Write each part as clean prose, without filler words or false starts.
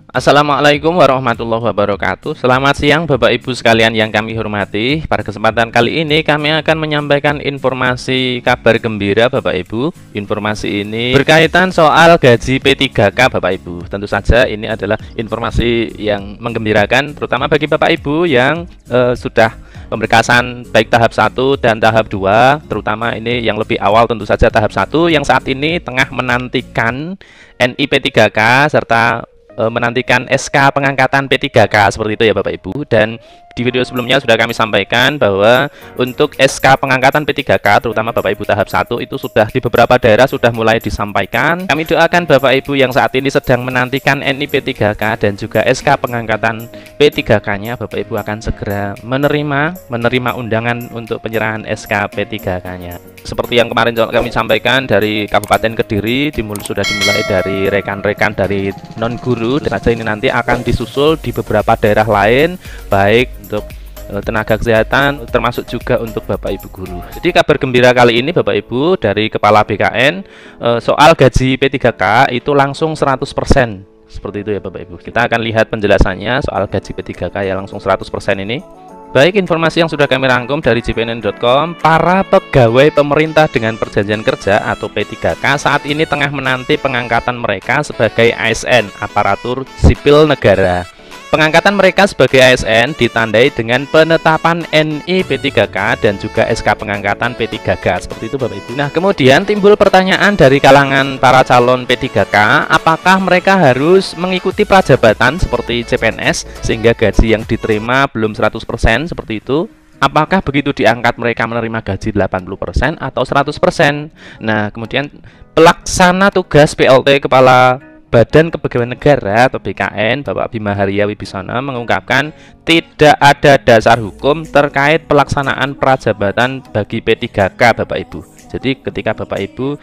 Assalamualaikum warahmatullahi wabarakatuh. Selamat siang Bapak Ibu sekalian yang kami hormati. Pada kesempatan kali ini kami akan menyampaikan informasi kabar gembira Bapak Ibu. Informasi ini berkaitan soal gaji P3K Bapak Ibu. Tentu saja ini adalah informasi yang menggembirakan, terutama bagi Bapak Ibu yang sudah pemberkasan baik tahap 1 dan tahap 2, terutama ini yang lebih awal tentu saja tahap 1 yang saat ini tengah menantikan NIP3K serta menantikan SK pengangkatan P3K seperti itu ya Bapak Ibu. Dan di video sebelumnya sudah kami sampaikan bahwa untuk SK pengangkatan P3K terutama Bapak Ibu tahap 1 itu sudah di beberapa daerah sudah mulai disampaikan. Kami doakan Bapak Ibu yang saat ini sedang menantikan NIP3K dan juga SK pengangkatan P3K-nya, Bapak Ibu akan segera menerima undangan untuk penyerahan SK P3K-nya. Seperti yang kemarin kami sampaikan dari Kabupaten Kediri sudah dimulai dari rekan-rekan dari non guru, dan saja ini nanti akan disusul di beberapa daerah lain baik untuk tenaga kesehatan termasuk juga untuk Bapak Ibu guru. Jadi kabar gembira kali ini Bapak Ibu dari Kepala BKN soal gaji P3K itu langsung 100%. Seperti itu ya Bapak Ibu. Kita akan lihat penjelasannya soal gaji P3K yang langsung 100% ini. Baik, informasi yang sudah kami rangkum dari jpnn.com, para pegawai pemerintah dengan perjanjian kerja atau P3K saat ini tengah menanti pengangkatan mereka sebagai ASN, aparatur sipil negara. Pengangkatan mereka sebagai ASN ditandai dengan penetapan NI P3K dan juga SK pengangkatan P3K seperti itu Bapak Ibu. Nah, kemudian timbul pertanyaan dari kalangan para calon P3K, apakah mereka harus mengikuti prajabatan seperti CPNS sehingga gaji yang diterima belum 100% seperti itu? Apakah begitu diangkat mereka menerima gaji 80% atau 100%? Nah, kemudian pelaksana tugas PLT Kepala Badan Kepegawaian Negara atau BKN Bapak Bima Haria Wibisana mengungkapkan tidak ada dasar hukum terkait pelaksanaan prajabatan bagi P3K Bapak Ibu. Jadi ketika Bapak Ibu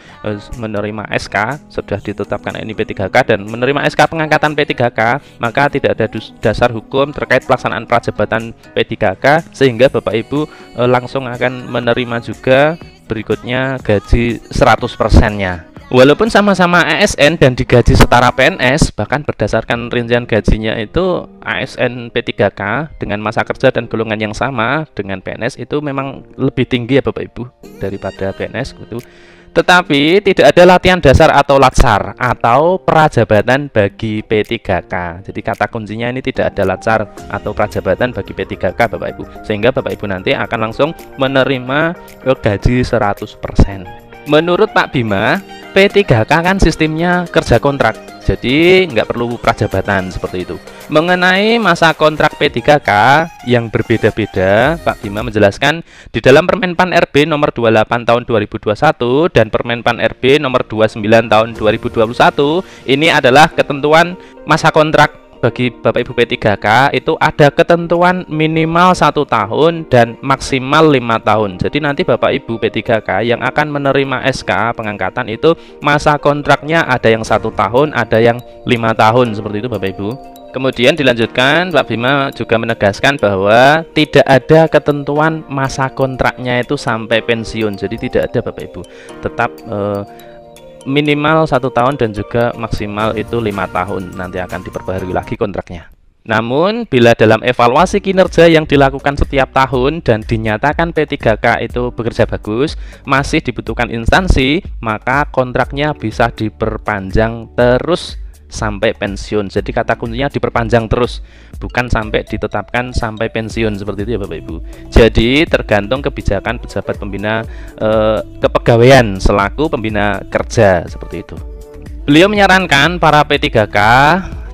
menerima SK sudah ditetapkan ini P3K dan menerima SK pengangkatan P3K, maka tidak ada dasar hukum terkait pelaksanaan prajabatan P3K sehingga Bapak Ibu langsung akan menerima juga berikutnya gaji 100%-nya. Walaupun sama-sama ASN dan digaji setara PNS, bahkan berdasarkan rincian gajinya itu ASN P3K dengan masa kerja dan golongan yang sama dengan PNS itu memang lebih tinggi ya Bapak Ibu daripada PNS gitu. Tetapi tidak ada latihan dasar atau latsar atau prajabatan bagi P3K. Jadi kata kuncinya ini tidak ada latsar atau prajabatan bagi P3K Bapak Ibu. Sehingga Bapak Ibu nanti akan langsung menerima gaji 100%. Menurut Pak Bima, P3K kan sistemnya kerja kontrak, jadi nggak perlu prajabatan seperti itu. Mengenai masa kontrak P3K yang berbeda-beda, Pak Bima menjelaskan di dalam Permenpan RB nomor 28 tahun 2021 dan Permenpan RB nomor 29 tahun 2021 ini adalah ketentuan masa kontrak bagi Bapak Ibu P3K itu ada ketentuan minimal 1 tahun dan maksimal 5 tahun. Jadi nanti Bapak Ibu P3K yang akan menerima SK pengangkatan itu masa kontraknya ada yang 1 tahun, ada yang 5 tahun seperti itu Bapak Ibu. Kemudian dilanjutkan Pak Bima juga menegaskan bahwa tidak ada ketentuan masa kontraknya itu sampai pensiun. Jadi tidak ada Bapak Ibu. Tetap minimal 1 tahun dan juga maksimal itu 5 tahun nanti akan diperbaharui lagi kontraknya. Namun bila dalam evaluasi kinerja yang dilakukan setiap tahun dan dinyatakan P3K itu bekerja bagus, masih dibutuhkan instansi, maka kontraknya bisa diperpanjang terus sampai pensiun. Jadi kata kuncinya diperpanjang terus, bukan sampai ditetapkan sampai pensiun seperti itu ya Bapak Ibu. Jadi tergantung kebijakan pejabat pembina kepegawaian selaku pembina kerja seperti itu. Beliau menyarankan para P3K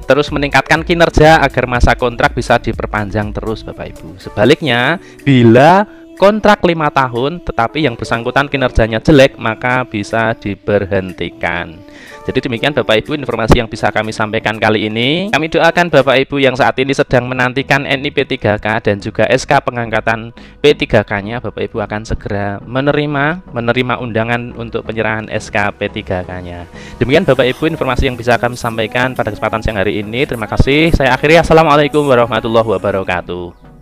terus meningkatkan kinerja agar masa kontrak bisa diperpanjang terus Bapak Ibu. Sebaliknya, bila kontrak 5 tahun tetapi yang bersangkutan kinerjanya jelek, maka bisa diberhentikan. Jadi demikian Bapak Ibu informasi yang bisa kami sampaikan kali ini. Kami doakan Bapak Ibu yang saat ini sedang menantikan NIP3K dan juga SK pengangkatan P3K-nya, Bapak Ibu akan segera menerima undangan untuk penyerahan SK P3K-nya. Demikian Bapak Ibu informasi yang bisa kami sampaikan pada kesempatan siang hari ini. Terima kasih. Saya akhiri. Assalamualaikum warahmatullahi wabarakatuh.